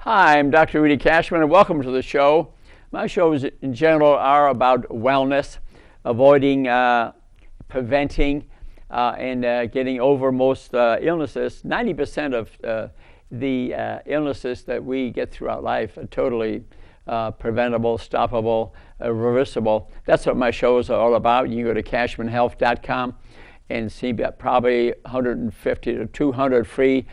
Hi, I'm Dr. Rudy Cashman, and welcome to the show. My shows in general are about wellness, avoiding, preventing, and getting over most illnesses. 90% of the illnesses that we get throughout life are totally preventable, stoppable, reversible. That's what my shows are all about. You can go to cashmanhealth.com and see probably 150 to 200 free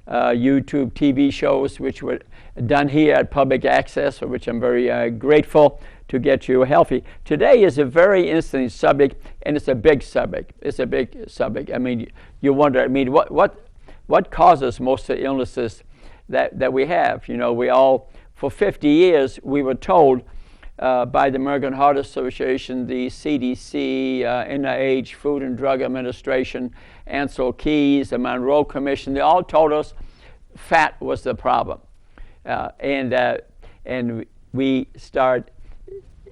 YouTube TV shows which were done here at Public Access, for which I'm very grateful, to get you healthy. Today is a very interesting subject, and it's a big subject. It's a big subject. I mean, you wonder, what causes most of the illnesses that we have? You know, we all, for 50 years, we were told by the American Heart Association, the CDC, NIH, Food and Drug Administration, Ancel Keys, the Monroe Commission, they all told us fat was the problem. And we start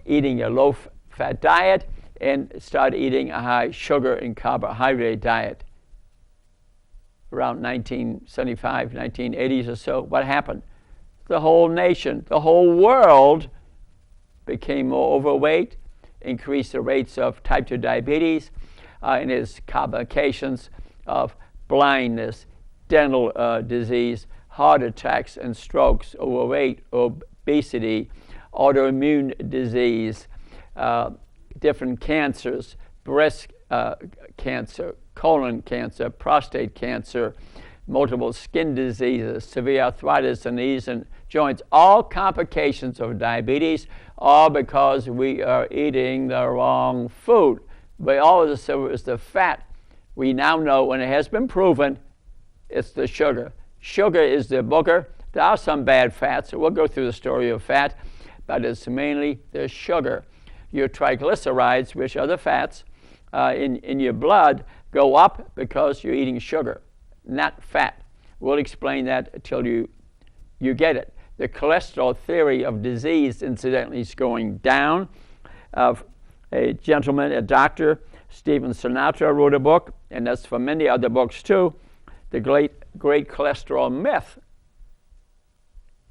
eating a low-fat diet and start eating a high sugar and carbohydrate diet. Around 1975, 1980s or so, what happened? The whole nation, the whole world became more overweight, increased the rates of type 2 diabetes, and its complications of blindness, dental disease, heart attacks and strokes, overweight, obesity, autoimmune disease, different cancers, breast cancer, colon cancer, prostate cancer, multiple skin diseases, severe arthritis in knees and joints, all complications of diabetes, all because we are eating the wrong food. But always said it was the fat. We now know, and it has been proven, it's the sugar. Sugar is the booger. There are some bad fats, so we'll go through the story of fat, but it's mainly the sugar. Your triglycerides, which are the fats in your blood, go up because you're eating sugar, not fat. We'll explain that until you get it. The cholesterol theory of disease, incidentally, is going down. A gentleman, a doctor, Stephen Sinatra, wrote a book, and that's for many other books too, The Great Cholesterol Myth.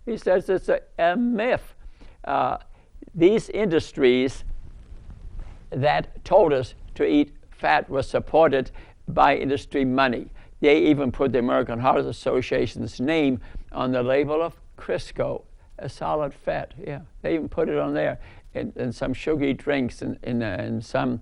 He says it's a myth. These industries that told us to eat fat were supported by industry money. They even put the American Heart Association's name on the label of Crisco, a solid fat. Yeah, they even put it on there, and some sugary drinks and some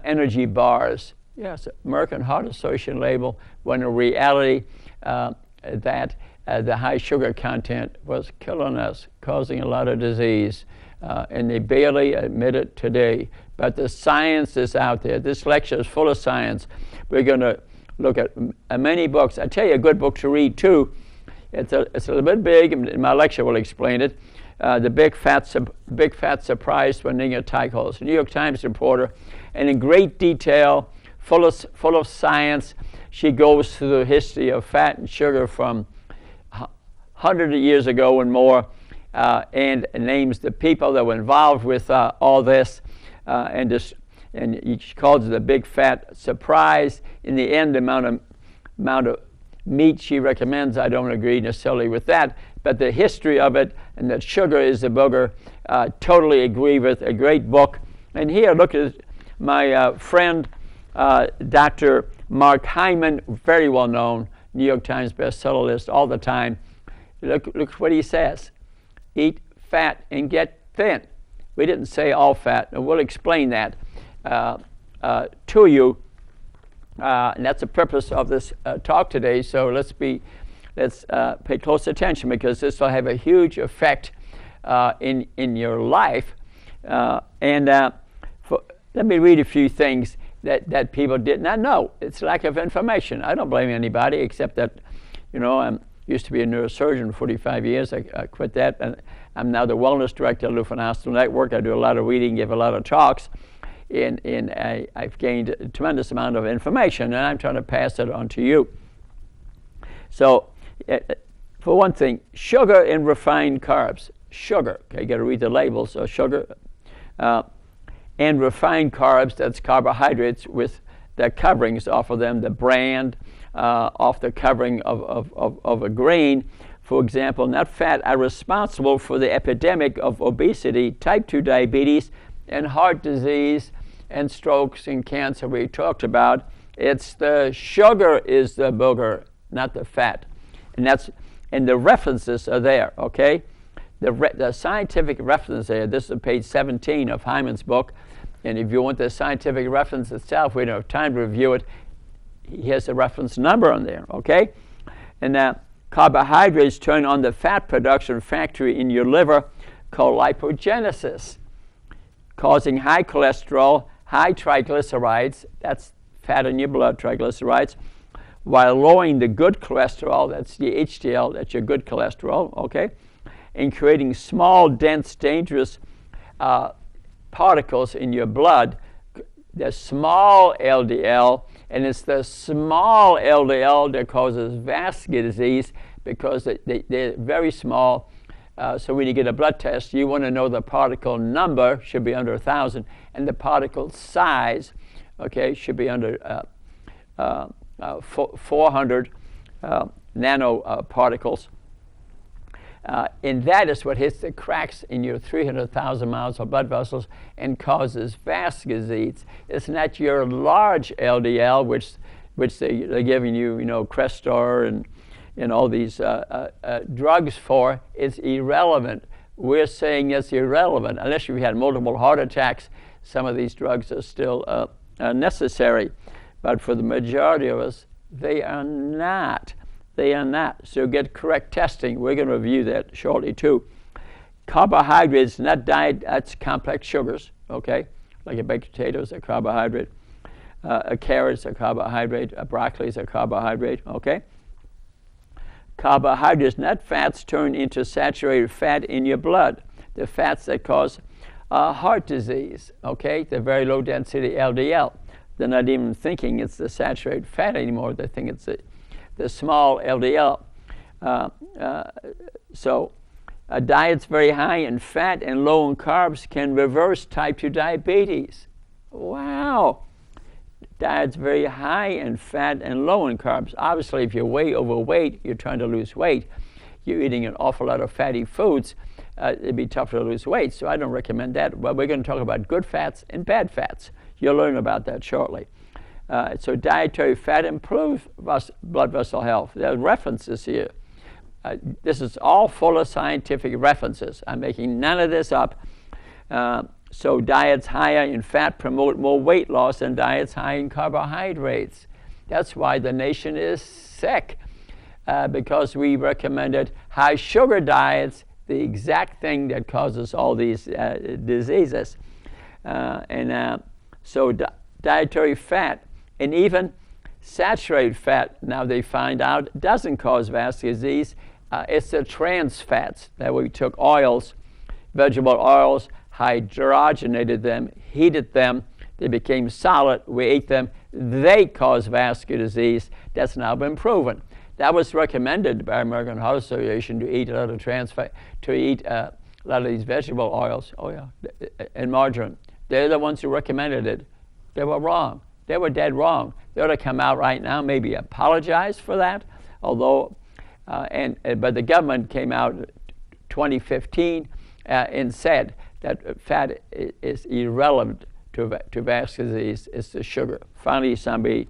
energy bars. Yes, American Heart Association label, when in reality that the high sugar content was killing us, causing a lot of disease, and they barely admit it today. But the science is out there. This lecture is full of science. We're going to look at many books. I tell you a good book to read too. It's a little bit big, and my lecture will explain it. The Big Fat Surprise for Nina Teicholz, New York Times reporter, and in great detail, full of science. She goes through the history of fat and sugar from 100 years ago and more, and names the people that were involved with all this, and she calls it the Big Fat Surprise. In the end, the amount of meat she recommends, I don't agree necessarily with that, but the history of it and that sugar is the booger, totally agree with. A great book. And here, look at my friend, Dr. Mark Hyman, very well known, New York Times bestseller list all the time. Look what he says. Eat fat and get thin. We didn't say all fat, and we'll explain that to you. And that's the purpose of this talk today. So let's pay close attention, because this will have a huge effect in your life. Let me read a few things that people did not know. It's lack of information. I don't blame anybody, except that, you know, I used to be a neurosurgeon for 45 years. I quit that, and I'm now the wellness director of the Lutheran Hospital Network. I do a lot of reading, give a lot of talks. And I've gained a tremendous amount of information, and I'm trying to pass it on to you. So, for one thing, sugar and refined carbs. Sugar, okay, you got to read the labels. So sugar and refined carbs, that's carbohydrates with the coverings off of them, the bran off the covering of a grain, for example, nut fat, are responsible for the epidemic of obesity, type 2 diabetes, and heart disease, and strokes and cancer we talked about. It's the sugar is the booger, not the fat. And the references are there, okay? The scientific reference there, this is page 17 of Hyman's book, and if you want the scientific reference itself, we don't have time to review it. He has a reference number on there, okay? And carbohydrates turn on the fat production factory in your liver called lipogenesis, causing high cholesterol, high triglycerides, that's fat in your blood, triglycerides, while lowering the good cholesterol, that's the HDL, that's your good cholesterol, okay, and creating small, dense, dangerous particles in your blood, the small LDL, and it's the small LDL that causes vascular disease because they're very small. So when you get a blood test, you want to know the particle number should be under 1,000, and the particle size, okay, should be under 400 nanoparticles. And that is what hits the cracks in your 300,000 miles of blood vessels and causes vascular disease. It's not your large LDL, which they're giving you, Crestor and all these drugs for. It's irrelevant. We're saying it's irrelevant. Unless you've had multiple heart attacks, some of these drugs are still necessary. But for the majority of us, they are not. They are not. So get correct testing. We're going to review that shortly too. Carbohydrates, not diet, that's complex sugars, okay? Like a baked potato is a carbohydrate. A carrot is a carbohydrate. A broccoli is a carbohydrate, okay? Carbohydrates, not fats, turn into saturated fat in your blood. The fats that cause heart disease, okay? The very low density LDL. They're not even thinking it's the saturated fat anymore. They think it's the small LDL. So a diet's very high in fat and low in carbs can reverse type 2 diabetes. Wow. Diet's very high in fat and low in carbs. Obviously, if you're way overweight, you're trying to lose weight, you're eating an awful lot of fatty foods, it'd be tougher to lose weight. So I don't recommend that. But we're going to talk about good fats and bad fats. You'll learn about that shortly. So dietary fat improves blood vessel health. There are references here. This is all full of scientific references. I'm making none of this up. So diets higher in fat promote more weight loss than diets high in carbohydrates. That's why the nation is sick, because we recommended high sugar diets, the exact thing that causes all these diseases. So dietary fat, and even saturated fat, now they find out, doesn't cause vascular disease. It's the trans fats that we took oils, vegetable oils, hydrogenated them, heated them, they became solid, we ate them, they cause vascular disease. That's now been proven. That was recommended by American Heart Association to eat a lot of trans fat, to eat a lot of these vegetable oils, and margarine. They're the ones who recommended it. They were wrong. They were dead wrong. They ought to come out right now, maybe apologize for that. Although, but the government came out 2015 and said that fat is irrelevant to vascular disease. It's the sugar. Finally, somebody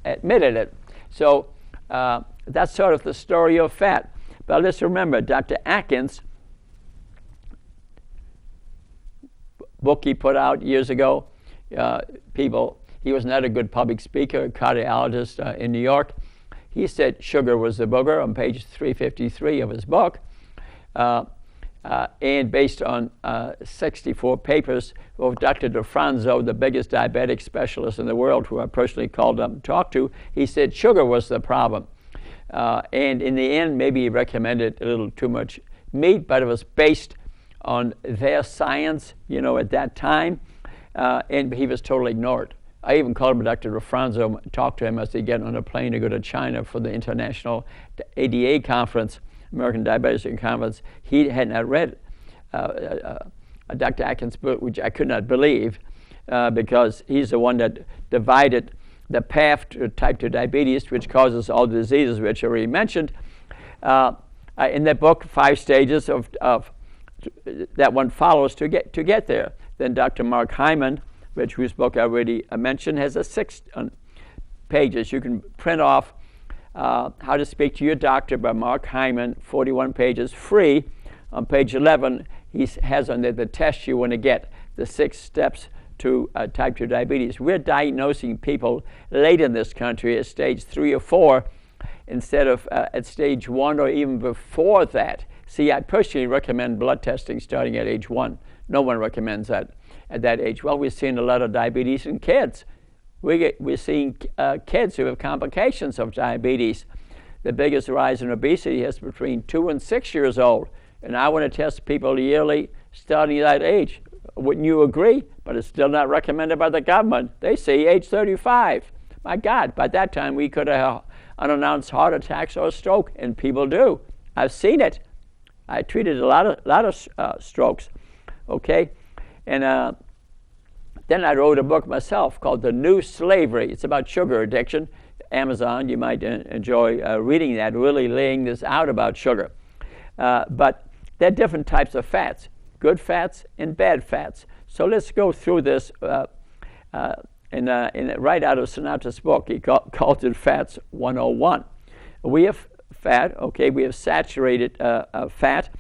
admitted it. So that's sort of the story of fat. But let's remember, Dr. Atkins, book he put out years ago, he was not a good public speaker, a cardiologist in New York. He said sugar was the booger on page 353 of his book. And based on 64 papers of Dr. DeFranzo, the biggest diabetic specialist in the world, who I personally called up and talked to, he said sugar was the problem. And in the end, maybe he recommended a little too much meat, but it was based on their science, at that time, and he was totally ignored. I even called him Dr. DeFranzo, talked to him as he get on a plane to go to China for the international ADA conference, American Diabetes Conference. He had not read Dr. Atkins' book, which I could not believe, because he's the one that divided the path to type 2 diabetes, which causes all the diseases which I already mentioned. in the book, 5 stages of that one follows to get there. Then Dr. Mark Hyman, whose book I already mentioned, has 6 pages. You can print off How to Speak to Your Doctor by Mark Hyman, 41 pages, free. On page 11, he has on there the test you want to get, the 6 steps to type 2 diabetes. We're diagnosing people late in this country at stage 3 or 4 instead of at stage 1 or even before that. See, I personally recommend blood testing starting at age 1. No one recommends that at that age. Well, we're seeing a lot of diabetes in kids. We're seeing kids who have complications of diabetes. The biggest rise in obesity is between 2 and 6 years old. And I want to test people yearly starting at that age. Wouldn't you agree? But it's still not recommended by the government. They say age 35. My God, by that time we could have unannounced heart attacks or stroke, and people do. I've seen it. I treated a lot of strokes, okay? And then I wrote a book myself called The New Slavery. It's about sugar addiction. Amazon, you might enjoy reading that, really laying this out about sugar. But there are different types of fats, good fats and bad fats. So let's go through this right out of Sinatra's book. He called it Fats 101. We have fat, okay, we have saturated fat,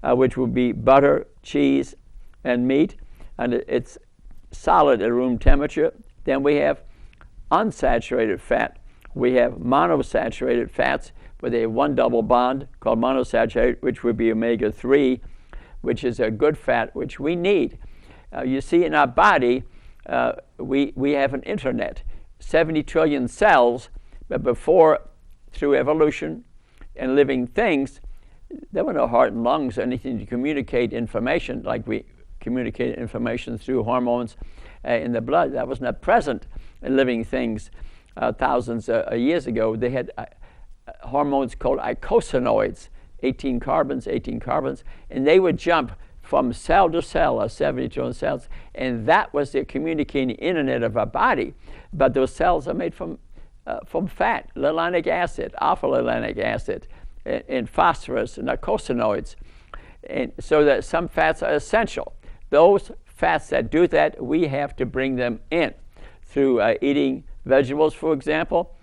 which would be butter, cheese, and meat, and it's solid at room temperature. Then we have unsaturated fat. We have monosaturated fats with a 1 double bond called monosaturated, which would be omega-3, which is a good fat, which we need. You see, in our body, we have an internet, 70 trillion cells, but before, through evolution and living things, there were no heart and lungs, anything to communicate information like we communicate information through hormones in the blood. That was not present in living things thousands of years ago. They had hormones called eicosanoids, 18 carbons, and they would jump from cell to cell, 70 trillion cells, and that was the communicating internet of our body. But those cells are made from fat, linoleic acid, alpha-linoleic acid, and phosphorus, and eicosanoids. And so that some fats are essential. Those fats that do that, we have to bring them in through eating vegetables, for example.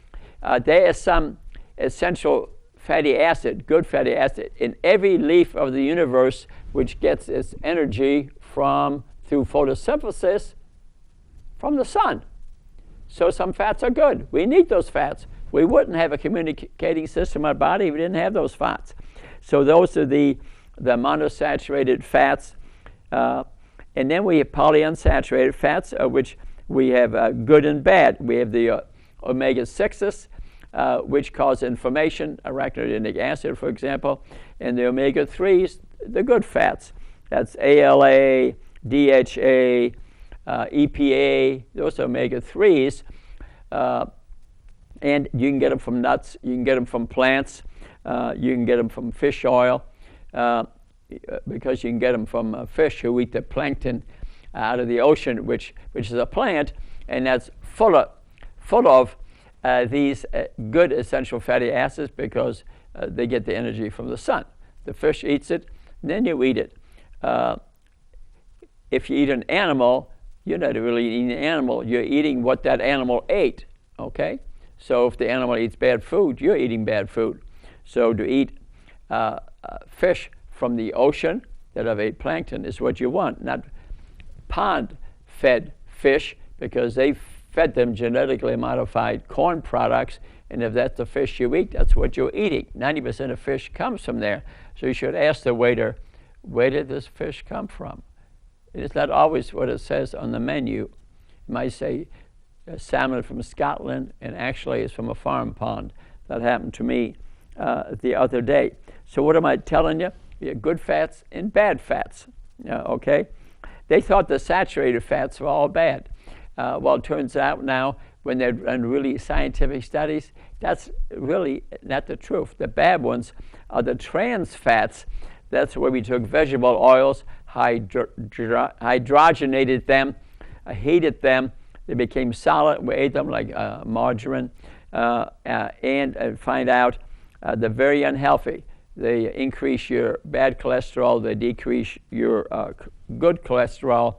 There is some essential fatty acid, good fatty acid, in every leaf of the universe, which gets its energy through photosynthesis from the sun. So some fats are good. We need those fats. We wouldn't have a communicating system in our body if we didn't have those fats. So those are the monosaturated fats. And then we have polyunsaturated fats, which we have good and bad. We have the omega-6s, which cause inflammation, arachidonic acid, for example, and the omega-3s, the good fats. That's ALA, DHA, EPA, those are omega-3s. And you can get them from nuts, you can get them from plants, you can get them from fish oil, because you can get them from fish who eat the plankton out of the ocean, which is a plant, and that's full of these good essential fatty acids because they get the energy from the sun. The fish eats it, and then you eat it. If you eat an animal, you're not really eating an animal. You're eating what that animal ate, okay? So if the animal eats bad food, you're eating bad food. So to eat fish from the ocean that have ate plankton is what you want, not pond-fed fish, because they fed them genetically modified corn products, and if that's the fish you eat, that's what you're eating. 90% of fish comes from there. So you should ask the waiter, where did this fish come from? It's not always what it says on the menu. It might say salmon from Scotland, and actually it's from a farm pond. That happened to me the other day. So what am I telling you? You have good fats and bad fats, okay? They thought the saturated fats were all bad. Well, it turns out now, when they've done really scientific studies, that's really not the truth. The bad ones are the trans fats. That's where we took vegetable oils, hydrogenated them, heated them, they became solid. We ate them like margarine, and find out they're very unhealthy. they increase your bad cholesterol, they decrease your good cholesterol,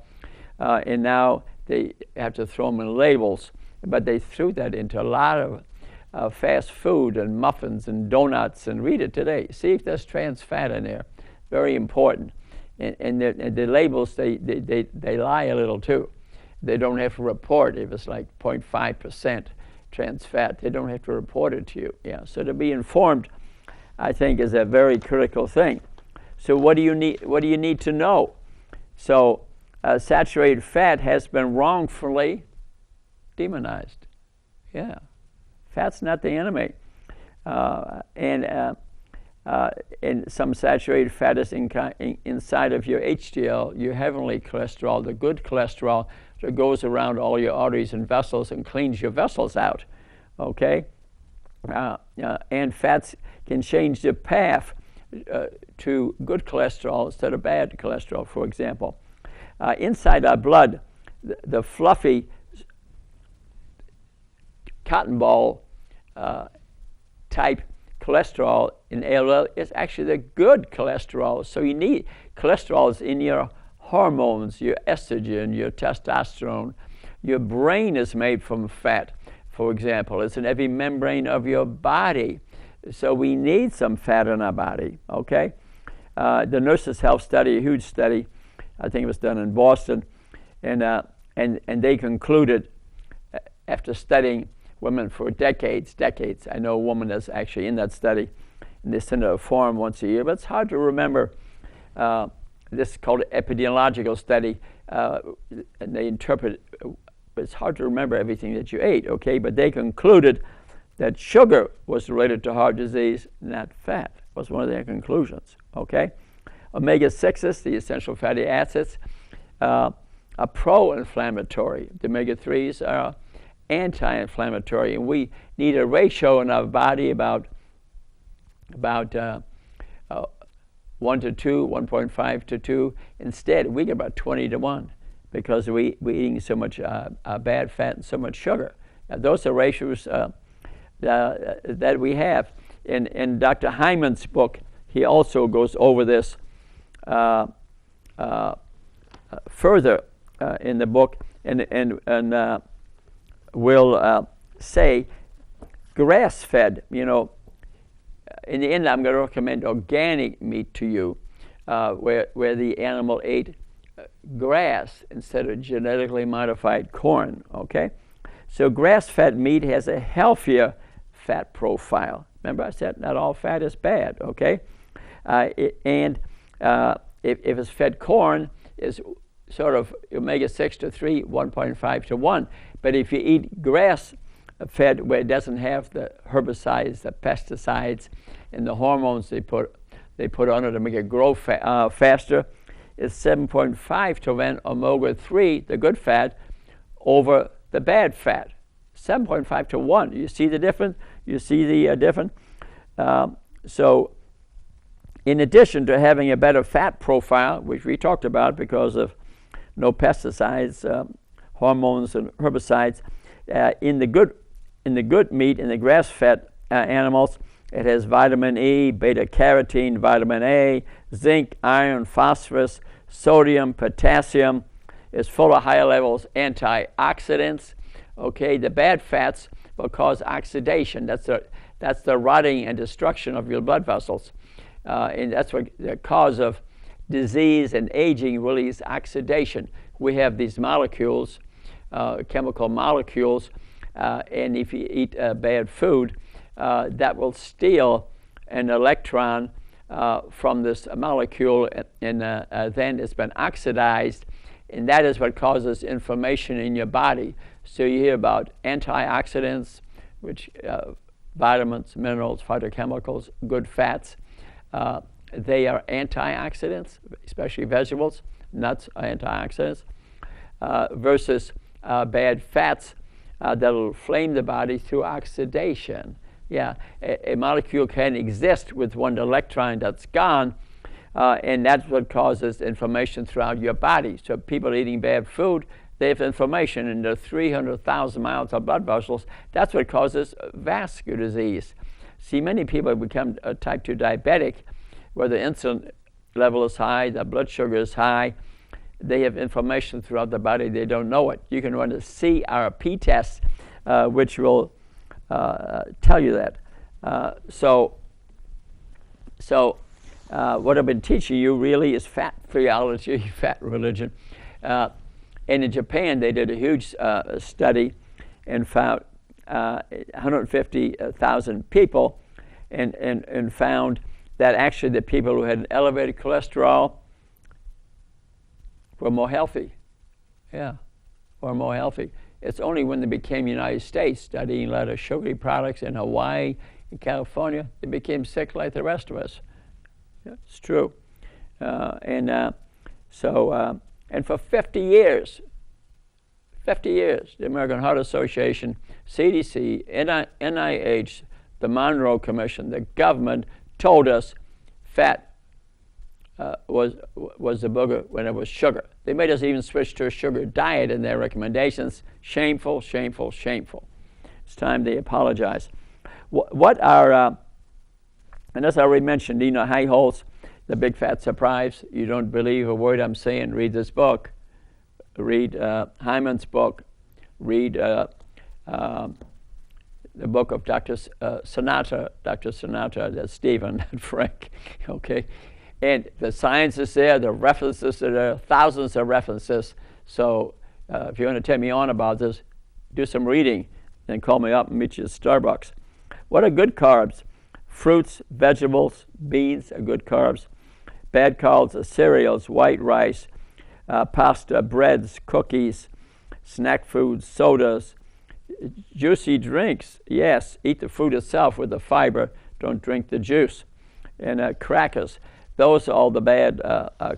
and now they have to throw them in labels. But they threw that into a lot of fast food and muffins and donuts, and read it today. See if there's trans fat in there. Very important. And the labels, they lie a little too. They don't have to report if it's like 0.5% trans fat. They don't have to report it to you. Yeah. So to be informed, I think, is a very critical thing. So what do you need? What do you need to know? So saturated fat has been wrongfully demonized. Yeah, fat's not the enemy, and some saturated fat is inside of your HDL, your heavenly cholesterol, the good cholesterol that goes around all your arteries and vessels and cleans your vessels out. Okay, and fats can change the path to good cholesterol instead of bad cholesterol, for example. Inside our blood, the fluffy cotton ball type cholesterol in LDL is actually the good cholesterol. So you need cholesterol is in your hormones, your estrogen, your testosterone. Your brain is made from fat, for example. It's in every membrane of your body. So we need some fat in our body, okay? The Nurses' Health Study, a huge study, I think it was done in Boston, and they concluded, after studying women for decades, I know a woman that's actually in that study, and they send her a form once a year, but it's hard to remember. This is called an epidemiological study, and they interpret, it's hard to remember everything that you ate, okay? But they concluded that sugar was related to heart disease, not fat, was one of their conclusions, okay? Omega-6s, the essential fatty acids, are pro-inflammatory. The omega-3s are anti-inflammatory, and we need a ratio in our body about 1 to 2, 1.5 to 2. Instead, we get about 20 to 1 because we're eating so much bad fat and so much sugar. Now, those are ratios that we have. In Dr. Hyman's book, he also goes over this further in the book, and will say grass-fed. You know, in the end, I'm going to recommend organic meat to you, where the animal ate grass instead of genetically modified corn. Okay, so grass-fed meat has a healthier fat profile. Remember, I said not all fat is bad. Okay, if it's fed corn, is sort of omega-6 to 3, 1.5 to 1. But if you eat grass-fed, where it doesn't have the herbicides, the pesticides, and the hormones they put on it to make it grow faster, it's 7.5 to 1 omega-3, the good fat, over the bad fat. 7.5 to 1. You see the difference? You see the difference? So, in addition to having a better fat profile, which we talked about because of no pesticides, hormones, and herbicides, in the good meat, in the grass-fed animals, it has vitamin E, beta-carotene, vitamin A, zinc, iron, phosphorus, sodium, potassium. It's full of higher levels antioxidants. Okay, the bad fats will cause oxidation. That's the rotting and destruction of your blood vessels. And that's what the cause of disease and aging really is oxidation. We have these molecules, chemical molecules, and if you eat bad food, that will steal an electron from this molecule, and then it's been oxidized, and that is what causes inflammation in your body. So you hear about antioxidants, which vitamins, minerals, phytochemicals, good fats. They are antioxidants, especially vegetables. Nuts are antioxidants, versus bad fats that'll inflame the body through oxidation. Yeah, a molecule can exist with one electron that's gone, and that's what causes inflammation throughout your body. So people eating bad food, they have inflammation in the 300,000 miles of blood vessels. That's what causes vascular disease. See, many people become type 2 diabetic where the insulin level is high, the blood sugar is high. They have inflammation throughout the body. They don't know it. You can run a CRP test, which will tell you that. So what I've been teaching you really is fat physiology, fat religion. And in Japan, they did a huge study and found 150,000 people and found that actually the people who had an elevated cholesterol were more healthy. Yeah, were more healthy. It's only when they became United States, studying a lot of sugary products in Hawaii, in California, they became sick like the rest of us. Yeah, it's true. And for 50 years, the American Heart Association, CDC, NIH, the Monroe Commission, the government told us fat was the booger when it was sugar. They made us even switch to a sugar diet in their recommendations. Shameful, shameful, shameful. It's time they apologize. What are, and as I already mentioned, Nina Highholz, The Big Fat Surprise. You don't believe a word I'm saying, read this book. Read Hyman's book. Read the book of Dr. Sinatra, that's Stephen, not Frank, okay? And the science is there, the references are there, thousands of references. So if you want to tell me on about this, do some reading and call me up and meet you at Starbucks. What are good carbs? Fruits, vegetables, beans are good carbs. Bad carbs are cereals, white rice, pasta, breads, cookies, snack foods, sodas, juicy drinks. Yes, eat the fruit itself with the fiber. Don't drink the juice. And crackers. Those are all the bad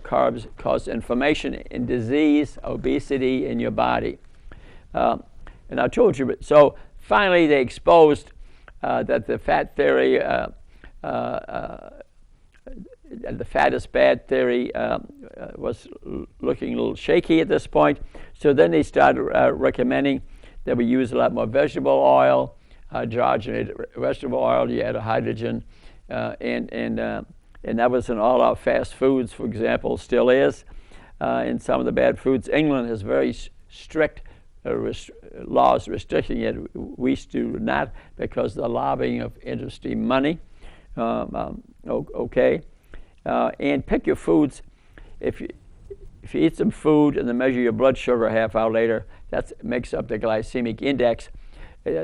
carbs, cause inflammation and disease, obesity in your body. And I told you, so finally they exposed that the fat theory, the fat is bad theory was looking a little shaky at this point. So then they started recommending that we use a lot more vegetable oil, hydrogenated vegetable oil. You add a hydrogen, and that was in all our fast foods, for example, still is. In some of the bad foods, England has very strict laws restricting it. We do not, because of the lobbying of industry money. Okay. And pick your foods. If you eat some food and then measure your blood sugar a half hour later, that makes up the glycemic index,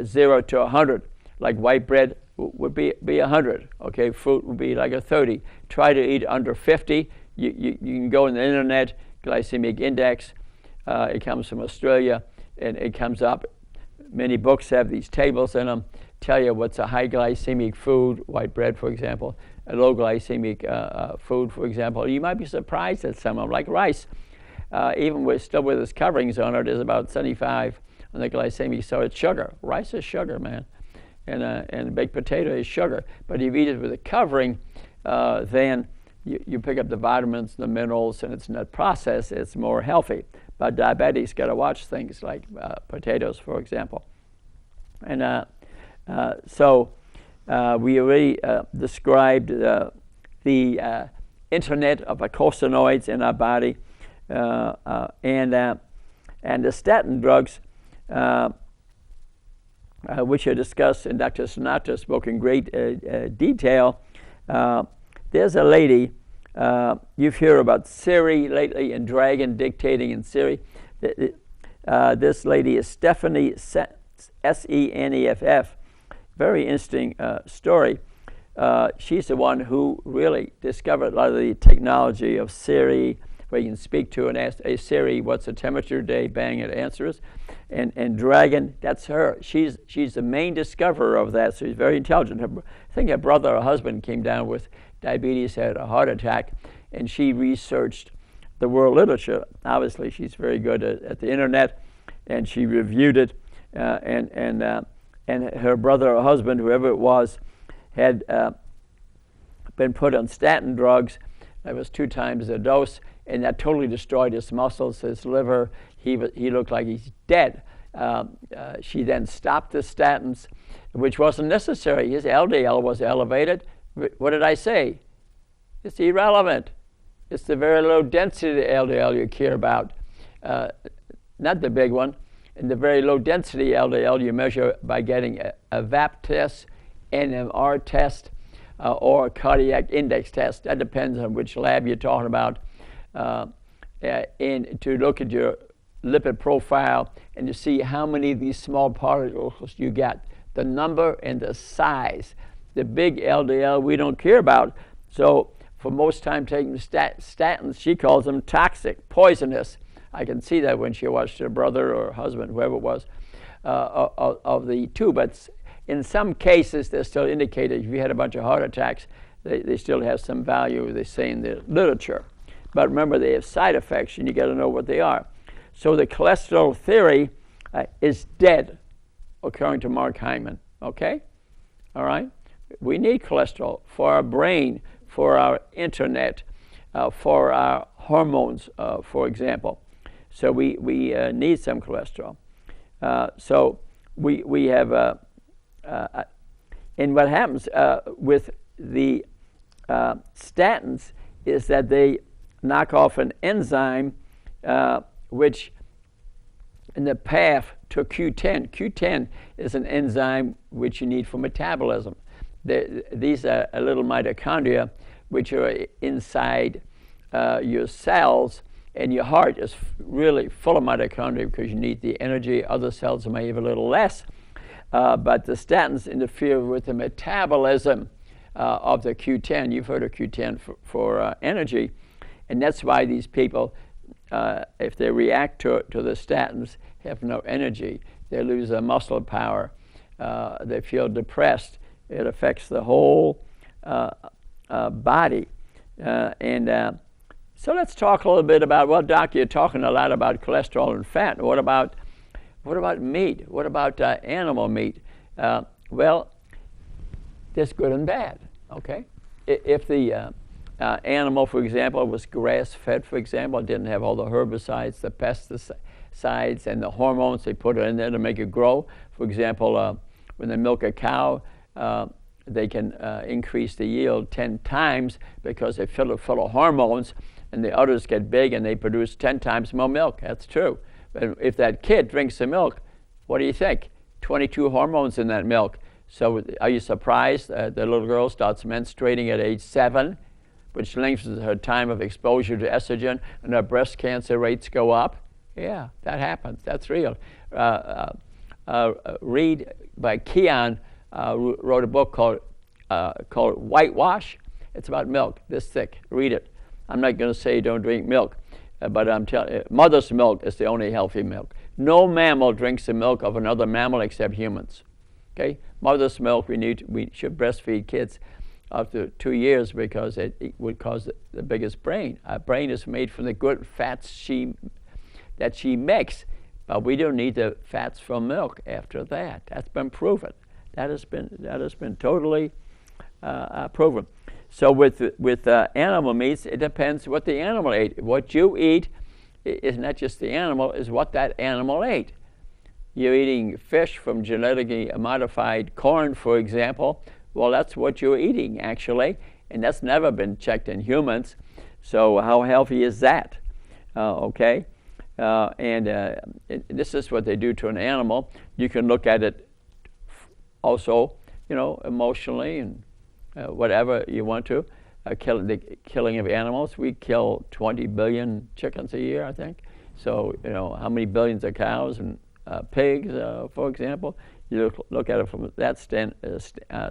0 to 100. Like white bread would be 100. Okay, fruit would be like a 30. Try to eat under 50. You can go on the internet, glycemic index. It comes from Australia, and it comes up. Many books have these tables in them, tell you what's a high glycemic food, white bread, for example, a low glycemic food, for example. You might be surprised at some of them, like rice. Even with its coverings on it, is about 75 on the glycemic, so it's sugar. Rice is sugar, man. And baked potato is sugar. But if you eat it with a covering, then you pick up the vitamins, the minerals, and it's not processed, it's more healthy. But diabetics got to watch things like potatoes, for example. And so we already described the internet of eicosanoids in our body, and the statin drugs, which are discussed in Dr. Sinatra's book in great detail. There's a lady, you've heard about Siri lately, and Dragon dictating in Siri. This lady is Stephanie Seneff. Very interesting story. She's the one who really discovered a lot of the technology of Siri, where you can speak to and ask, hey Siri, what's the temperature today? Bang, it answers. And Dragon, that's her. She's the main discoverer of that, so she's very intelligent. I think her brother or husband came down with diabetes, had a heart attack, and she researched the world literature. Obviously, she's very good at the internet, and she reviewed it, and her brother or husband, whoever it was, had been put on statin drugs. That was 2 times the dose, and that totally destroyed his muscles, his liver. He looked like he's dead. She then stopped the statins, which wasn't necessary. His LDL was elevated. What did I say? It's irrelevant. It's the very low density LDL you care about, not the big one. And the very low density LDL you measure by getting a VAP test, NMR test, or a cardiac index test. That depends on which lab you're talking about. And to look at your lipid profile and to see how many of these small particles you get, the number and the size. The big LDL we don't care about. So for most time taking statins, she calls them toxic, poisonous. I can see that when she watched her brother or husband, whoever it was, of the two. But in some cases, they're still indicated. If you had a bunch of heart attacks, they still have some value, they say in the literature. But remember, they have side effects, and you got to know what they are. So the cholesterol theory is dead, according to Mark Hyman. Okay? All right? We need cholesterol for our brain, for our internet, for our hormones, for example. So we need some cholesterol. So we have, and what happens with the statins is that they knock off an enzyme which in the path to Q10. Q10 is an enzyme which you need for metabolism. These are little mitochondria which are inside your cells, and your heart is really full of mitochondria because you need the energy. Other cells may have a little less, but the statins interfere with the metabolism of the Q10. You've heard of Q10 for energy, and that's why these people, if they react to the statins, have no energy. They lose their muscle power. They feel depressed. It affects the whole body. So let's talk a little bit about, well, Doc, you're talking a lot about cholesterol and fat. What about meat? What about animal meat? Well, there's good and bad, okay? If the animal, for example, was grass-fed, for example, didn't have all the herbicides, the pesticides, and the hormones they put in there to make it grow. For example, when they milk a cow, they can increase the yield 10 times because they fill it full of hormones, and the udders get big and they produce 10 times more milk. That's true. But if that kid drinks the milk, what do you think? 22 hormones in that milk. So are you surprised the little girl starts menstruating at age 7, which lengthens her time of exposure to estrogen, and her breast cancer rates go up? Yeah, that happens. That's real. Read by Keon wrote a book called Whitewash. It's about milk, this thick. Read it. I'm not going to say don't drink milk, but I'm telling you, mother's milk is the only healthy milk. No mammal drinks the milk of another mammal except humans. Okay, mother's milk. We should breastfeed kids up to 2 years because it would cause the biggest brain. Our brain is made from the good fats that she makes, but we don't need the fats from milk after that. That's been proven. That has been totally proven. So with animal meats, it depends what the animal ate. What you eat is not just the animal, is what that animal ate. You're eating fish from genetically modified corn, for example. Well, that's what you're eating, actually, and that's never been checked in humans. So how healthy is that? Okay? This is what they do to an animal. You can look at it also, emotionally and whatever you want to. The killing of animals. We kill 20 billion chickens a year, I think. So, how many billions of cows and pigs, for example. You look at it from that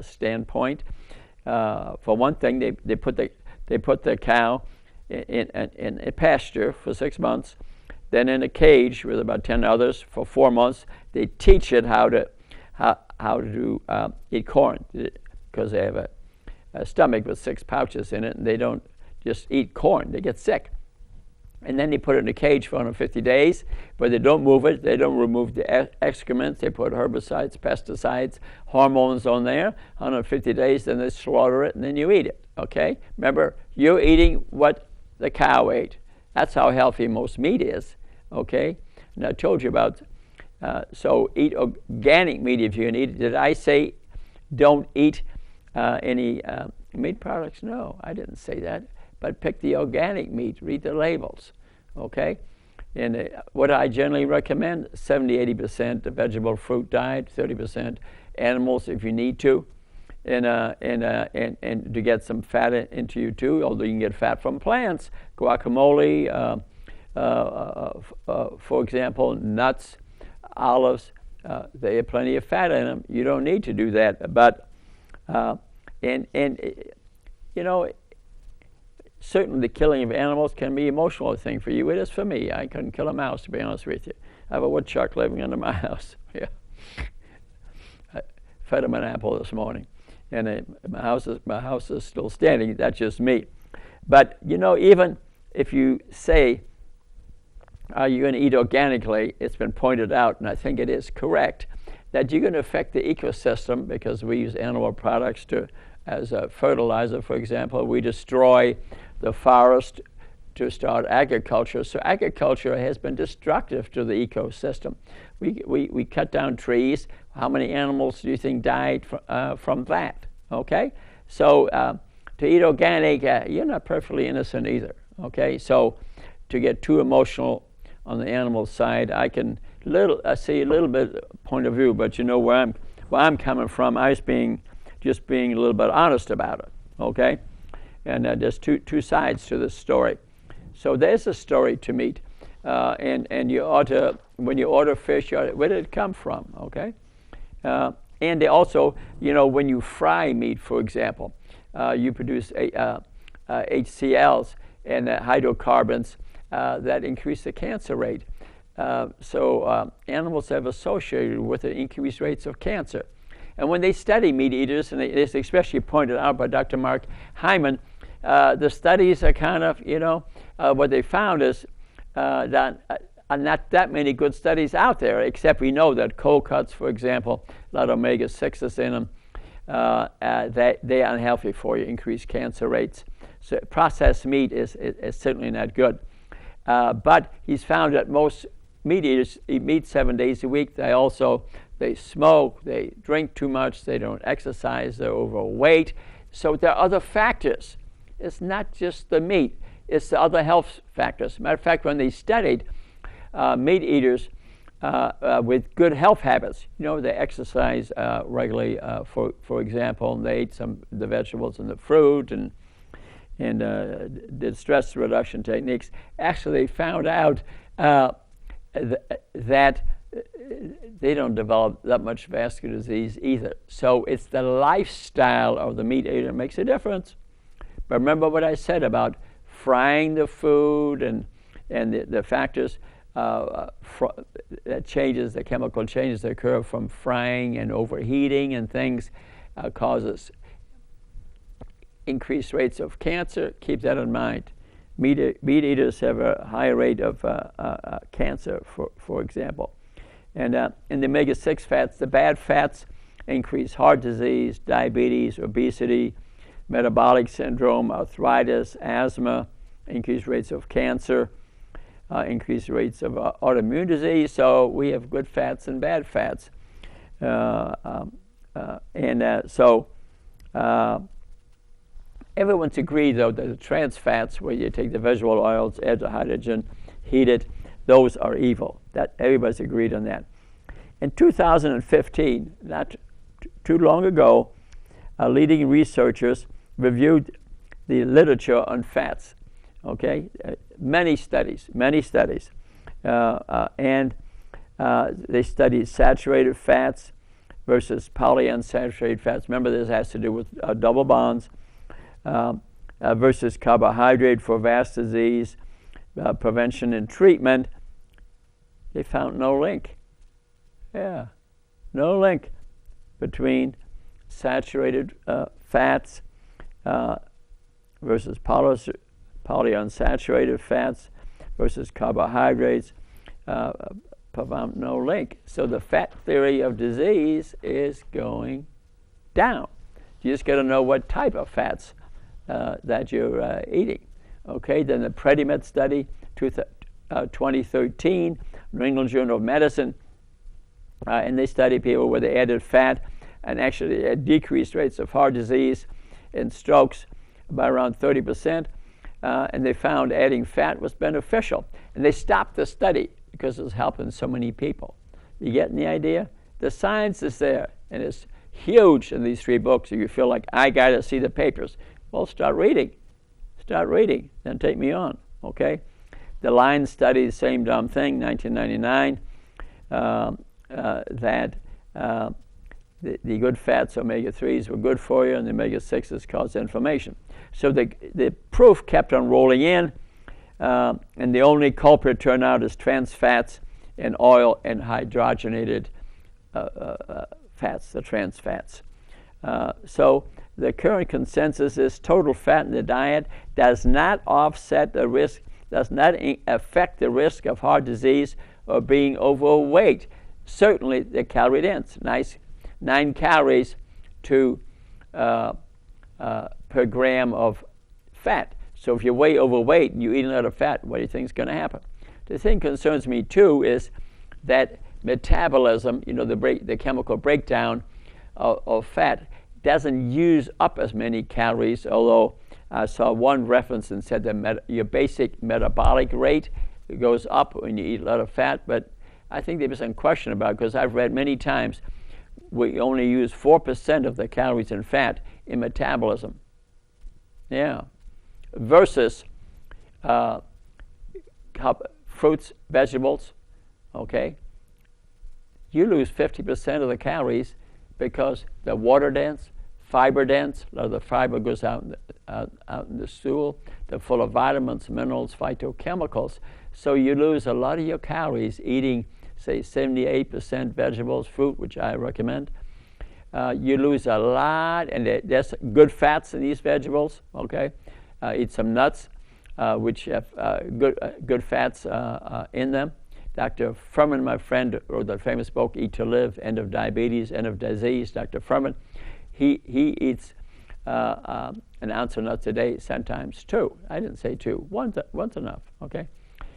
standpoint. For one thing, they put the cow in a pasture for 6 months, then in a cage with about 10 others for 4 months. They teach it how to eat corn, because they have a stomach with 6 pouches in it, and they don't just eat corn. They get sick. And then they put it in a cage for 150 days, but they don't move it. They don't remove the excrements. They put herbicides, pesticides, hormones on there. 150 days, then they slaughter it, and then you eat it, okay? Remember, you're eating what the cow ate. That's how healthy most meat is, okay? And I told you about So eat organic meat if you can eat it. Did I say don't eat any meat products? No, I didn't say that. But pick the organic meat. Read the labels, okay? And what I generally recommend, 70-80% vegetable fruit diet, 30% animals if you need to, and to get some fat into you too, although you can get fat from plants. Guacamole, for example, nuts, olives, they have plenty of fat in them. You don't need to do that. But, you know, certainly the killing of animals can be an emotional thing for you. It is for me. I couldn't kill a mouse, to be honest with you. I have a woodchuck living under my house. Yeah. I fed him an apple this morning. And my house is still standing. That's just me. But, you know, even if you say, are you going to eat organically, it's been pointed out, and I think it is correct, that you're going to affect the ecosystem because we use animal products as a fertilizer, for example. We destroy the forest to start agriculture. So agriculture has been destructive to the ecosystem. We cut down trees. How many animals do you think died from that? Okay? So to eat organic, you're not perfectly innocent either. Okay? So to get too emotional on the animal side, I can see a little bit point of view, but you know where I'm coming from. I was just being a little bit honest about it, okay? And there's two sides to this story. So there's a story to meat, and you ought to, when you order fish, where did it come from, okay? And they also, you know, when you fry meat, for example, you produce HCLs and hydrocarbons that increase the cancer rate. So animals have associated with the increased rates of cancer. And when they study meat eaters, and it's especially pointed out by Dr. Mark Hyman, the studies are kind of, you know, what they found is that are not that many good studies out there, except we know that cold cuts, for example, a lot of omega-6s in them, they are unhealthy for you, increase cancer rates. So processed meat is certainly not good. But he's found that most meat eaters eat meat 7 days a week. They smoke, they drink too much, they don't exercise, they're overweight. So there are other factors. It's not just the meat, it's the other health factors. Matter of fact, when they studied meat eaters with good health habits, you know, they exercise regularly, for example, and they ate the vegetables and the fruit and did stress reduction techniques. Actually, they found out that they don't develop that much vascular disease either. So it's the lifestyle of the meat eater that makes a difference. But remember what I said about frying the food and the factors that changes, the chemical changes that occur from frying and overheating and things causes increased rates of cancer. Keep that in mind. Meat eaters have a higher rate of cancer, for example. And in the omega-6 fats, the bad fats increase heart disease, diabetes, obesity, metabolic syndrome, arthritis, asthma, increased rates of cancer, increased rates of autoimmune disease. So we have good fats and bad fats. Everyone's agreed, though, that the trans fats, where you take the vegetable oils, add the hydrogen, heat it, those are evil. That everybody's agreed on that. In 2015, not too long ago, leading researchers reviewed the literature on fats. Okay, many studies, and they studied saturated fats versus polyunsaturated fats. Remember, this has to do with double bonds. Versus carbohydrate for vascular disease, prevention and treatment. They found no link. Yeah, no link between saturated fats versus polyunsaturated fats versus carbohydrates. Found no link. So the fat theory of disease is going down. You just got to know what type of fats that you're eating. Okay, then the Predimed study, 2013, New England Journal of Medicine, And they studied people where they added fat, and actually they had decreased rates of heart disease and strokes by around 30%. And they found adding fat was beneficial. And they stopped the study because it was helping so many people. You getting the idea? The science is there, and it's huge in these 3 books. If you feel like, I got to see the papers, well, start reading. Start reading, then take me on, okay? The Line study, the same dumb thing, 1999, that the good fats, omega-3s, were good for you, and the omega-6s cause inflammation. So the proof kept on rolling in, and the only culprit turned out is trans fats and oil and hydrogenated fats, the trans fats. So the current consensus is total fat in the diet does not offset the risk, does not affect the risk of heart disease or being overweight. Certainly they're calorie dense, nice 9 calories to per gram of fat. So if you're way overweight and you eat a lot of fat, what do you think is going to happen? The thing concerns me too is that metabolism, the chemical breakdown of fat, doesn't use up as many calories, although I saw one reference and said that your basic metabolic rate goes up when you eat a lot of fat, but I think there's some question about it, because I've read many times we only use 4% of the calories in fat in metabolism. Yeah. Versus fruits, vegetables, okay? You lose 50% of the calories because they're water dense, fiber dense. A lot of the fiber goes out in the stool. They're full of vitamins, minerals, phytochemicals. So you lose a lot of your calories eating, say, 78% vegetables, fruit, which I recommend. You lose a lot, and there's good fats in these vegetables, okay? Eat some nuts, which have good fats in them. Dr. Furman, my friend, wrote that famous book, Eat to Live, End of Diabetes, End of Disease. Dr. Furman, he eats an ounce of nuts a day, sometimes 2. I didn't say 2. One's enough, okay?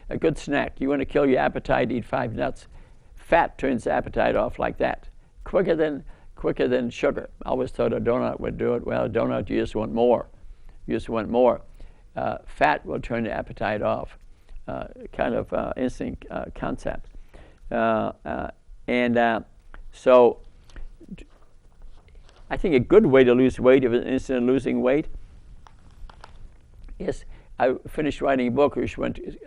A good snack. You want to kill your appetite, eat 5 nuts. Fat turns the appetite off like that, quicker than sugar. I always thought a donut would do it. Well, a donut, you just want more. You just want more. Fat will turn the appetite off. Kind of instinct concept. So I think a good way to lose weight, if it's interested in losing weight, is I finished writing a book, which went to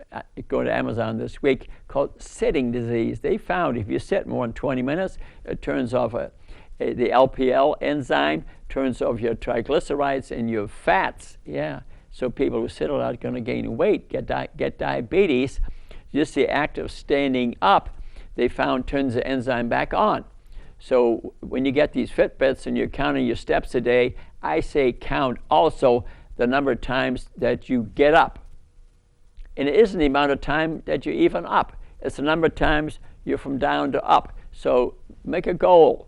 go to Amazon this week, called Sitting Disease. They found if you sit more than 20 minutes, it turns off the LPL enzyme, turns off your triglycerides and your fats. Yeah. So people who sit a lot are going to gain weight, get diabetes. Just the act of standing up, they found, turns the enzyme back on. So when you get these Fitbits and you're counting your steps a day, I say count also the number of times that you get up. And it isn't the amount of time that you're even up. It's the number of times you're from down to up. So make a goal.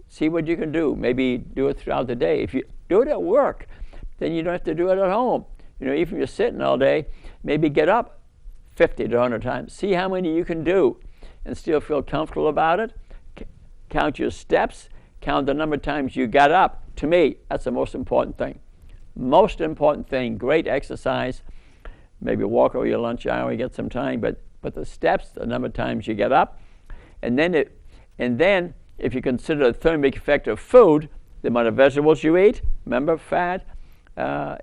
See what you can do. Maybe do it throughout the day. If you do it at work, then you don't have to do it at home. Even if you're sitting all day, maybe get up 50 to 100 times. See how many you can do and still feel comfortable about it. Count your steps. Count the number of times you got up. To me, that's the most important thing. Most important thing, great exercise. Maybe walk over your lunch hour, get some time, but the steps, the number of times you get up. And then if you consider the thermic effect of food, the amount of vegetables you eat, remember fat,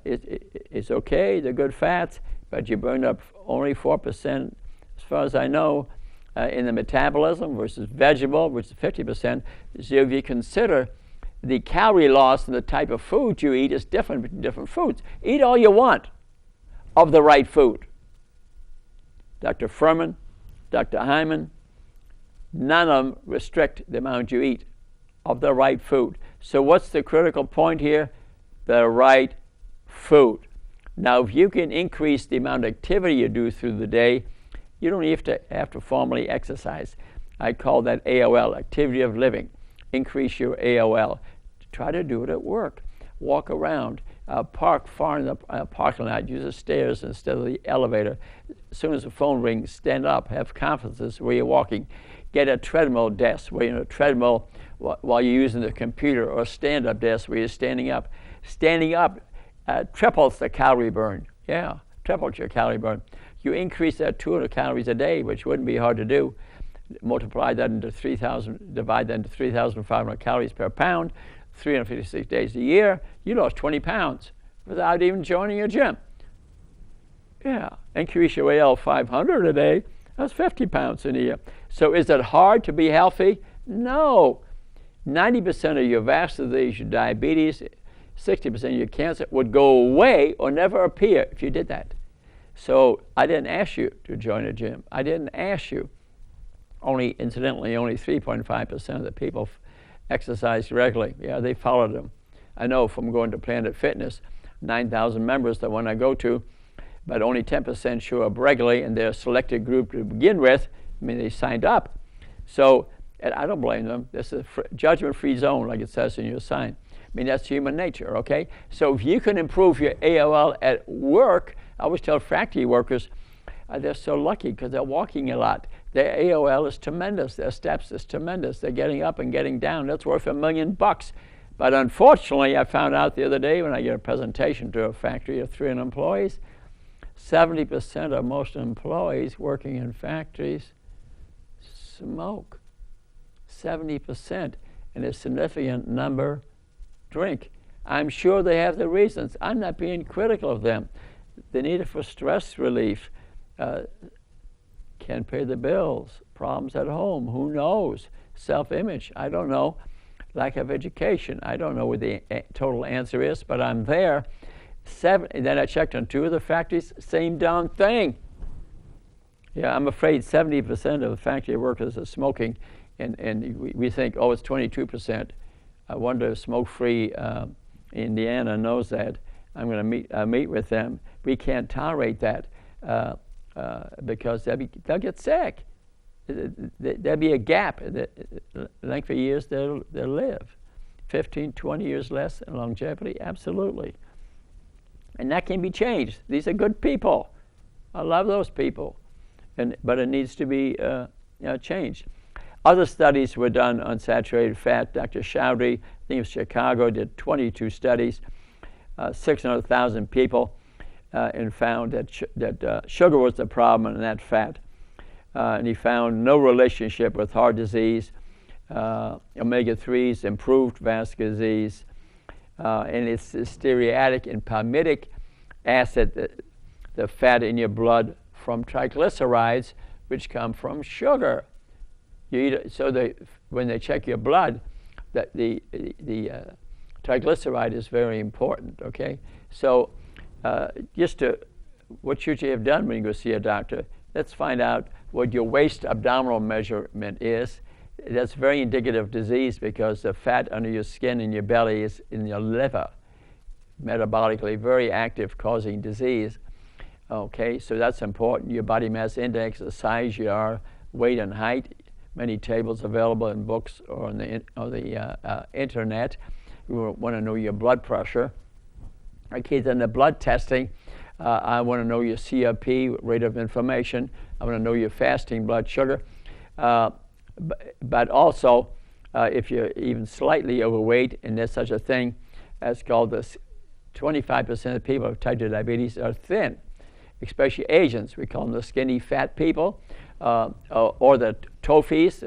it's okay, they're good fats, but you burn up only 4%, as far as I know, in the metabolism versus vegetable, which is 50%. So if you consider the calorie loss and the type of food you eat is different between different foods. Eat all you want of the right food. Dr. Furman, Dr. Hyman, none of them restrict the amount you eat of the right food. So what's the critical point here? The right food. Now, if you can increase the amount of activity you do through the day, you don't have to formally exercise. I call that AOL, activity of living. Increase your AOL. Try to do it at work. Walk around. Park far in the parking lot. Use the stairs instead of the elevator. As soon as the phone rings, stand up. Have conferences where you're walking. get a treadmill desk where you're in a treadmill while you're using the computer, or a stand-up desk where you're standing up. Standing up triples the calorie burn. Yeah, triples your calorie burn. You increase that 200 calories a day, which wouldn't be hard to do. Multiply that into 3,000, divide that into 3,500 calories per pound, 356 days a year. You lost 20 pounds without even joining a gym. Yeah, increase your AL 500 a day, that's 50 pounds in a year. So is it hard to be healthy? No. 90% of your vascular disease, your diabetes, 60% of your cancer would go away or never appear if you did that. So I didn't ask you to join a gym. I didn't ask you. Incidentally, only 3.5% of the people exercise regularly. Yeah, they followed them. I know from going to Planet Fitness, 9,000 members, the one I go to, but only 10% show up regularly, and they're a selected group to begin with. I mean, they signed up. So, and I don't blame them. This is a judgment-free zone, like it says in your sign. I mean, that's human nature, okay? So if you can improve your AOL at work, I always tell factory workers, they're so lucky because they're walking a lot. Their AOL is tremendous. Their steps is tremendous. They're getting up and getting down. That's worth $1 million. But unfortunately, I found out the other day when I gave a presentation to a factory of 300 employees, 70% of most employees working in factories smoke. 70%, and a significant number drink. I'm sure they have the reasons. I'm not being critical of them. They need it for stress relief. Can't pay the bills. Problems at home. Who knows? Self-image. I don't know. Lack of education. I don't know what the total answer is, but I'm there. And then I checked on 2 of the factories, same darn thing. Yeah, I'm afraid 70% of the factory workers are smoking, and we think, oh, it's 22%. I wonder if Smoke-Free Indiana knows that. I'm going to meet with them. We can't tolerate that because they'll get sick. There'll be a gap. The length of years they'll live. 15, 20 years less in longevity, absolutely. And that can be changed. These are good people. I love those people. But it needs to be changed. Other studies were done on saturated fat. Dr. Chowdhury, I think of Chicago, did 22 studies, 600,000 people, and found that sugar was the problem and not fat. And he found no relationship with heart disease, omega-3s, improved vascular disease, and it's the stearic and palmitic acid, the fat in your blood from triglycerides, which come from sugar. You eat it, so when they check your blood, the triglyceride is very important. Okay, so what should you have done when you go see a doctor? Let's find out what your waist abdominal measurement is. That's very indicative of disease because the fat under your skin in your belly is in your liver, metabolically very active, causing disease. Okay, so that's important. Your body mass index, the size you are, weight and height. Many tables available in books or on the internet. You want to know your blood pressure. Okay, then the blood testing. I want to know your CRP, rate of inflammation. I want to know your fasting blood sugar. But also, if you're even slightly overweight, and there's such a thing as called this, 25% of people with type 2 diabetes are thin, especially Asians. We call them the skinny fat people, or the TOFIs,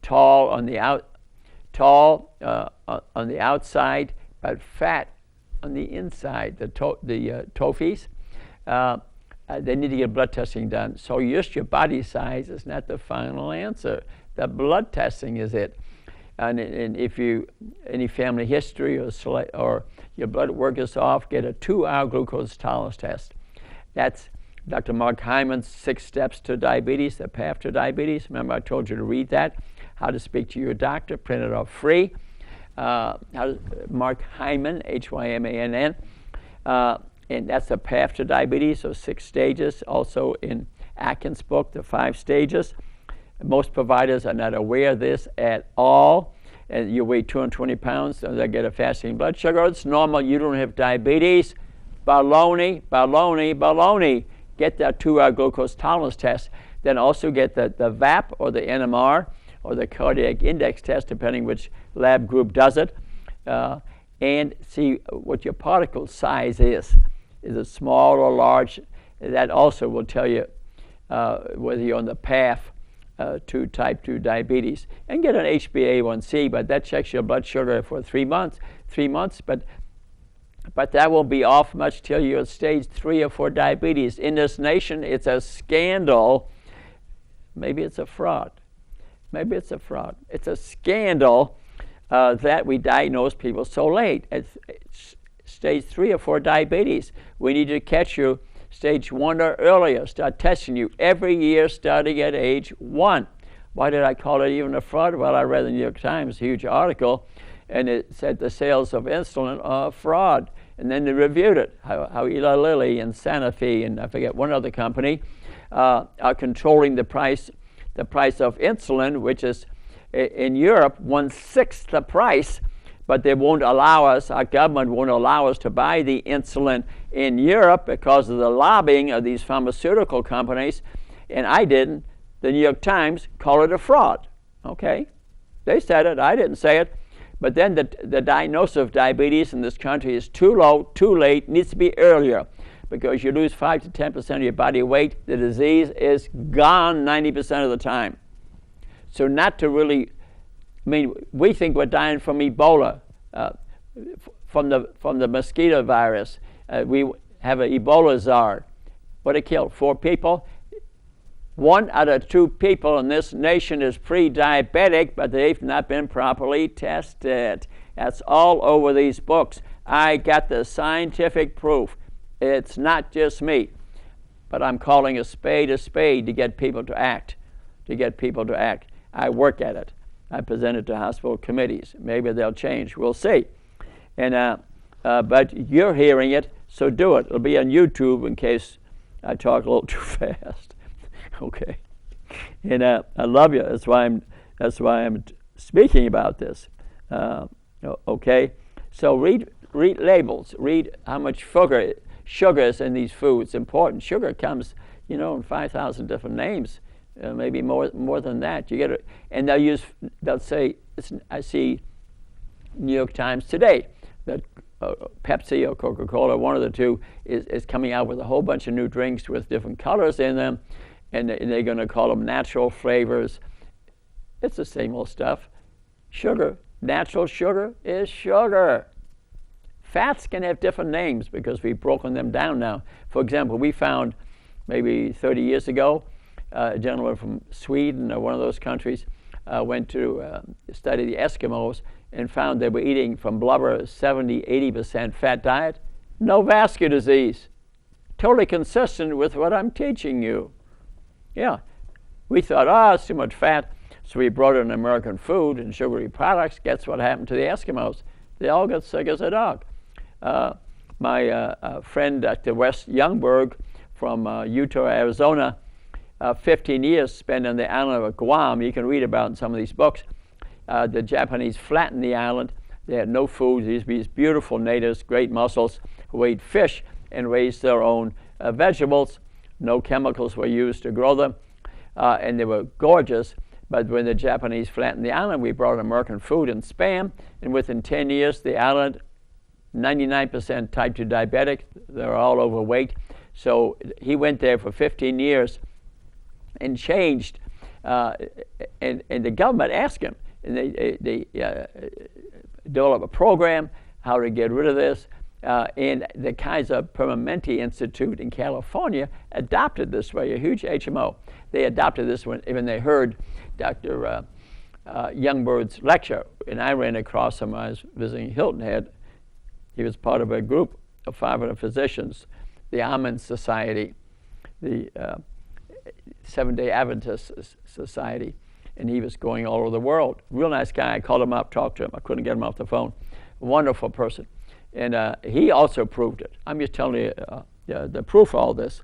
tall on the outside, but fat on the inside. The TOFIs. They need to get blood testing done. So just your body size is not the final answer. The blood testing is it. And if any family history or your blood work is off, get a 2-hour glucose tolerance test. That's Dr. Mark Hyman's 6 steps to diabetes, the path to diabetes. Remember, I told you to read that. How to speak to your doctor, print it off free. Mark Hyman, Hymann. And that's the path to diabetes, so 6 stages. Also in Atkins' book, the 5 stages. Most providers are not aware of this at all. And you weigh 220 pounds, so they get a fasting blood sugar. It's normal, you don't have diabetes. Baloney, baloney, baloney. Get that 2-hour glucose tolerance test. Then also get the VAP or the NMR or the cardiac index test, depending which lab group does it, and see what your particle size is. Is it small or large? That also will tell you whether you're on the path to type 2 diabetes. And get an HbA1c, but that checks your blood sugar for 3 months, but that won't be off much till you're at stage 3 or 4 diabetes. In this nation, it's a scandal. Maybe it's a fraud. Maybe it's a fraud. It's a scandal that we diagnose people so late. At stage 3 or 4 diabetes, we need to catch you stage 1 or earlier. Start testing you every year starting at age 1. Why did I call it even a fraud? Well, I read the New York Times, a huge article, and it said the sales of insulin are fraud. And then they reviewed it, how Eli Lilly and Sanofi and I forget one other company are controlling the price of insulin, which is in Europe 1/6 the price, but they won't allow us, our government won't allow us to buy the insulin in Europe because of the lobbying of these pharmaceutical companies. And I didn't, the New York Times, call it a fraud. Okay, they said it, I didn't say it. But then the diagnosis of diabetes in this country is too low, too late, needs to be earlier, because you lose 5 to 10% of your body weight, the disease is gone 90% of the time. So not to really, I mean, we think we're dying from Ebola, from the mosquito virus. We have an Ebola czar. What it killed? 4 people. 1 out of 2 people in this nation is pre-diabetic, but they've not been properly tested. That's all over these books. I got the scientific proof. It's not just me, but I'm calling a spade to get people to act, I work at it. I present it to hospital committees. Maybe they'll change. We'll see. And but you're hearing it, so do it. It'll be on YouTube in case I talk a little too fast. Okay, and I love you. That's why I'm speaking about this. Okay, so read labels. Read how much sugar is in these foods. Important. Sugar comes, in 5,000 different names, maybe more than that. You get it, and they'll say. I see New York Times today that Pepsi or Coca-Cola, one of the two, is coming out with a whole bunch of new drinks with different colors in them. And they're going to call them natural flavors. It's the same old stuff. Sugar, natural sugar is sugar. Fats can have different names because we've broken them down now. For example, we found maybe 30 years ago, a gentleman from Sweden or one of those countries went to study the Eskimos and found they were eating from blubber 70-80% fat diet. No vascular disease. Totally consistent with what I'm teaching you. Yeah, we thought, it's too much fat, so we brought in American food and sugary products. Guess what happened to the Eskimos? They all got sick as a dog. My friend, Dr. Wes Youngberg from Utah, Arizona, 15 years spent on the island of Guam. You can read about in some of these books. The Japanese flattened the island. They had no food. These beautiful natives, great muscles, who ate fish and raised their own vegetables. No chemicals were used to grow them, and they were gorgeous. But when the Japanese flattened the island, we brought American food and Spam, and within 10 years, the island, 99% type 2 diabetic, they're all overweight. So he went there for 15 years and changed, and the government asked him, and they developed a program how to get rid of this. And the Kaiser Permanente Institute in California adopted this way, a huge HMO. They adopted this when they heard Dr. Youngberg's lecture, and I ran across him. I was visiting Hilton Head. He was part of a group of 500 physicians, the Amen Society, the Seventh-day Adventist Society, and he was going all over the world. Real nice guy. I called him up, talked to him. I couldn't get him off the phone. Wonderful person. And he also proved it. I'm just telling you the proof of all this.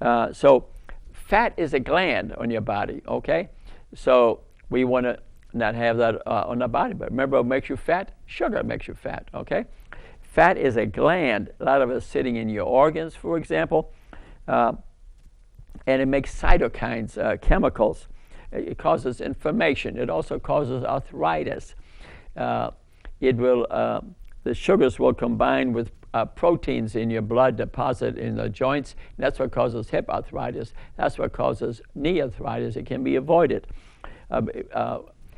So fat is a gland on your body, okay? So we want to not have that on our body. But remember what makes you fat? Sugar makes you fat, okay? Fat is a gland. A lot of it is sitting in your organs, for example. and it makes cytokines, chemicals. It causes inflammation. It also causes arthritis. It will, the sugars will combine with proteins in your blood deposit in the joints. That's what causes hip arthritis. That's what causes knee arthritis. It can be avoided.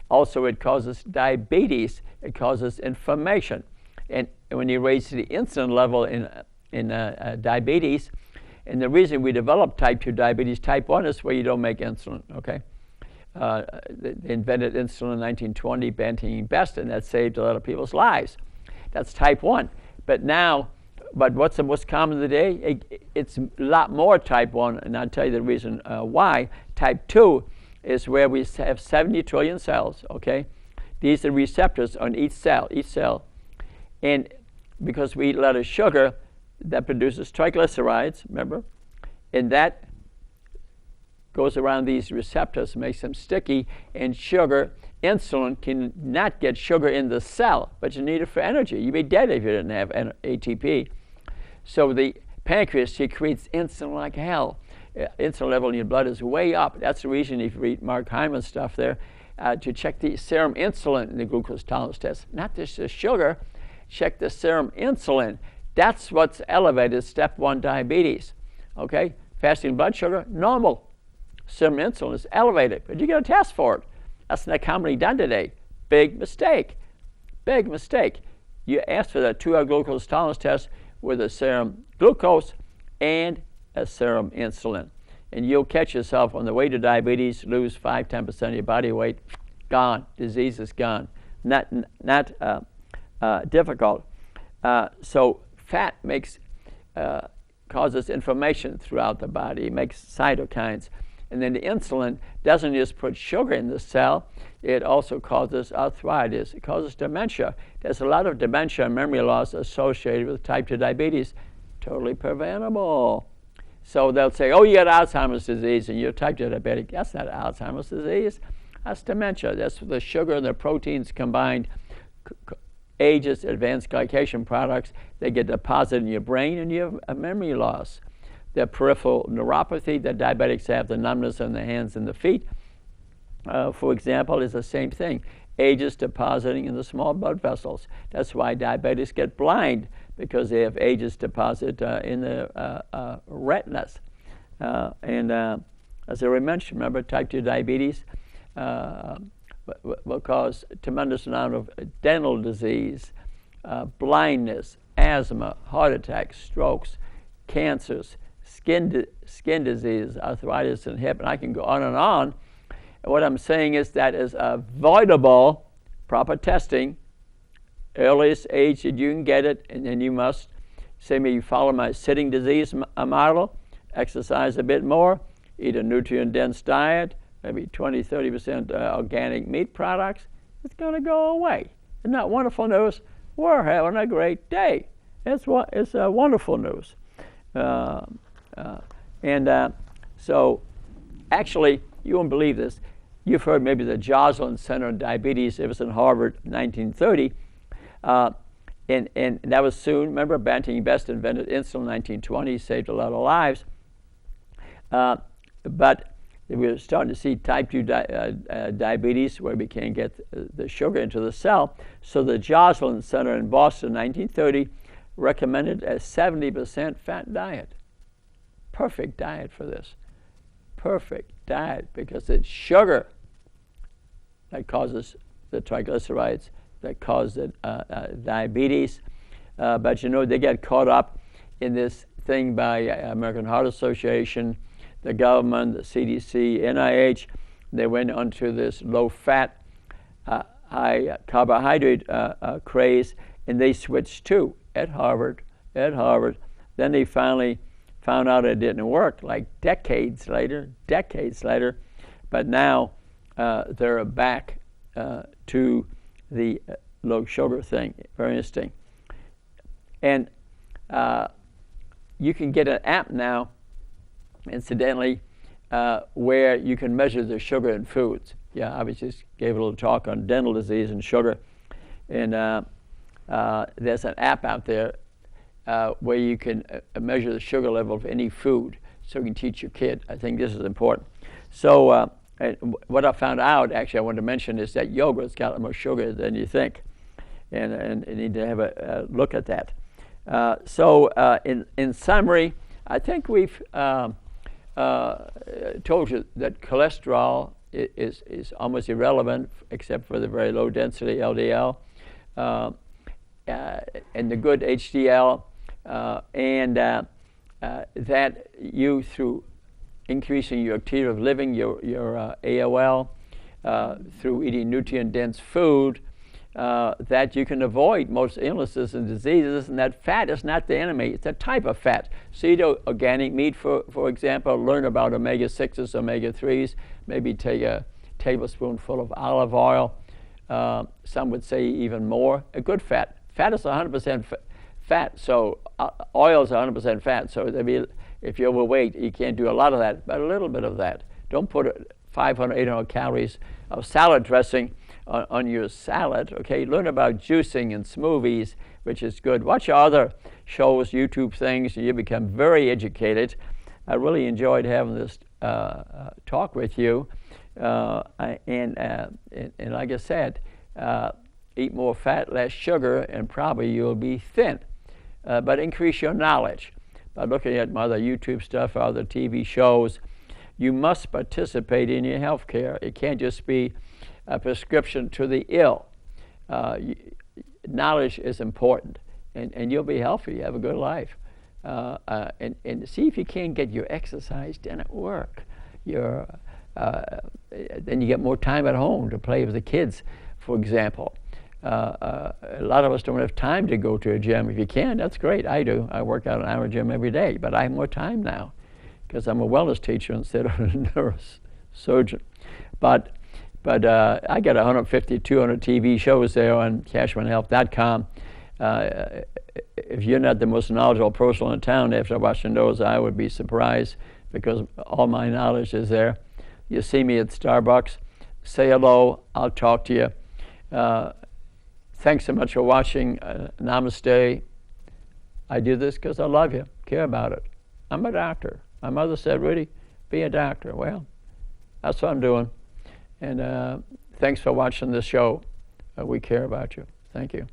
Also, it causes diabetes. It causes inflammation. And when you raise the insulin level in diabetes, and the reason we developed type 2 diabetes, type 1 is where you don't make insulin, okay? They invented insulin in 1920, Banting Best, and that saved a lot of people's lives. That's type 1. But what's the most common today? It's a lot more type 1, and I'll tell you the reason why. Type 2 is where we have 70 trillion cells, okay? These are receptors on each cell. And because we eat a lot of sugar, that produces triglycerides, remember? And that goes around these receptors, makes them sticky, and insulin can not get sugar in the cell, but you need it for energy. You'd be dead if you didn't have ATP. So the pancreas secretes insulin like hell. Insulin level in your blood is way up. That's the reason if you read Mark Hyman's stuff there, to check the serum insulin in the glucose tolerance test. Not just the sugar, check the serum insulin. That's what's elevated, step 1 diabetes, okay? Fasting blood sugar, normal. Serum insulin is elevated, but you get a test for it. That's not commonly done today. Big mistake. Big mistake. You ask for that 2-hour glucose tolerance test with a serum glucose and a serum insulin. And you'll catch yourself on the way to diabetes, lose 5-10% of your body weight, gone. Disease is gone. Not difficult. So fat causes inflammation throughout the body. It makes cytokines. And then the insulin doesn't just put sugar in the cell, it also causes arthritis. It causes dementia. There's a lot of dementia and memory loss associated with type 2 diabetes. Totally preventable. So they'll say, oh, you got Alzheimer's disease and you're type 2 diabetic. That's not Alzheimer's disease. That's dementia. That's the sugar and the proteins combined ages advanced glycation products. They get deposited in your brain and you have a memory loss. The peripheral neuropathy that diabetics have, the numbness in the hands and the feet, for example, is the same thing. Ages depositing in the small blood vessels. That's why diabetics get blind, because they have ages deposit in the retinas. As I mentioned, remember, type 2 diabetes will cause a tremendous amount of dental disease, blindness, asthma, heart attacks, strokes, cancers, skin disease, arthritis in hip, and I can go on and on. And what I'm saying is that is avoidable, proper testing, earliest age that you can get it, and then you must, say me, you follow my sitting disease model, exercise a bit more, eat a nutrient-dense diet, maybe 20-30% organic meat products, it's going to go away. Isn't that wonderful news? We're having a great day. It's wonderful news. So actually, you won't believe this. You've heard maybe the Joslin Center on Diabetes. It was in Harvard in 1930. And that was soon. Remember, Banting Best invented insulin in 1920, saved a lot of lives. But we were starting to see type 2 diabetes where we can't get the sugar into the cell. So the Joslin Center in Boston in 1930 recommended a 70% fat diet. Perfect diet for this. Perfect diet, because it's sugar that causes the triglycerides, that cause the diabetes. But you know, they get caught up in this thing by American Heart Association, the government, the CDC, NIH. They went onto this low-fat, high carbohydrate craze, and they switched too at Harvard. Then they finally found out it didn't work, like decades later. But now they're back to the low sugar thing. Very interesting. And you can get an app now, incidentally, where you can measure the sugar in foods. Yeah, I just gave a little talk on dental disease and sugar. And there's an app out there where you can measure the sugar level of any food. so you can teach your kid. I think this is important. So what I found out, actually, I wanted to mention is that yogurt's got more sugar than you think, and you need to have a look at that. So in summary, I think we've told you that cholesterol is almost irrelevant except for the very low density LDL and the good HDL, and that you, through increasing your activity of living, your AOL, through eating nutrient-dense food, that you can avoid most illnesses and diseases, and that fat is not the enemy. It's a type of fat. So eat organic meat, for example. Learn about omega-6s, omega-3s. Maybe take a tablespoonful of olive oil. Some would say even more. A good fat. Fat is 100% fat, so oil is 100% fat. So if you're overweight, you can't do a lot of that, but a little bit of that. Don't put 500, 800 calories of salad dressing on your salad, okay? Learn about juicing and smoothies, which is good. Watch other shows, YouTube things, and you become very educated. I really enjoyed having this talk with you. And like I said, eat more fat, less sugar, and probably you'll be thin. But increase your knowledge by looking at my other YouTube stuff, other TV shows. You must participate in your health care. It can't just be a prescription to the ill. Knowledge is important, and you'll be healthy, have a good life. And see if you can get your exercise done at work. Then you get more time at home to play with the kids, for example. A lot of us don't have time to go to a gym. If you can, that's great. I do. I work out an hour gym every day, but I have more time now because I'm a wellness teacher instead of a neurosurgeon. But I got 150, 200 TV shows there on CashmanHealth.com. If you're not the most knowledgeable person in town after watching those, I would be surprised because all my knowledge is there. You see me at Starbucks, say hello, I'll talk to you. Thanks so much for watching. Namaste. I do this because I love you, care about it. I'm a doctor. My mother said, Rudy, be a doctor. Well, that's what I'm doing. And thanks for watching this show. We care about you. Thank you.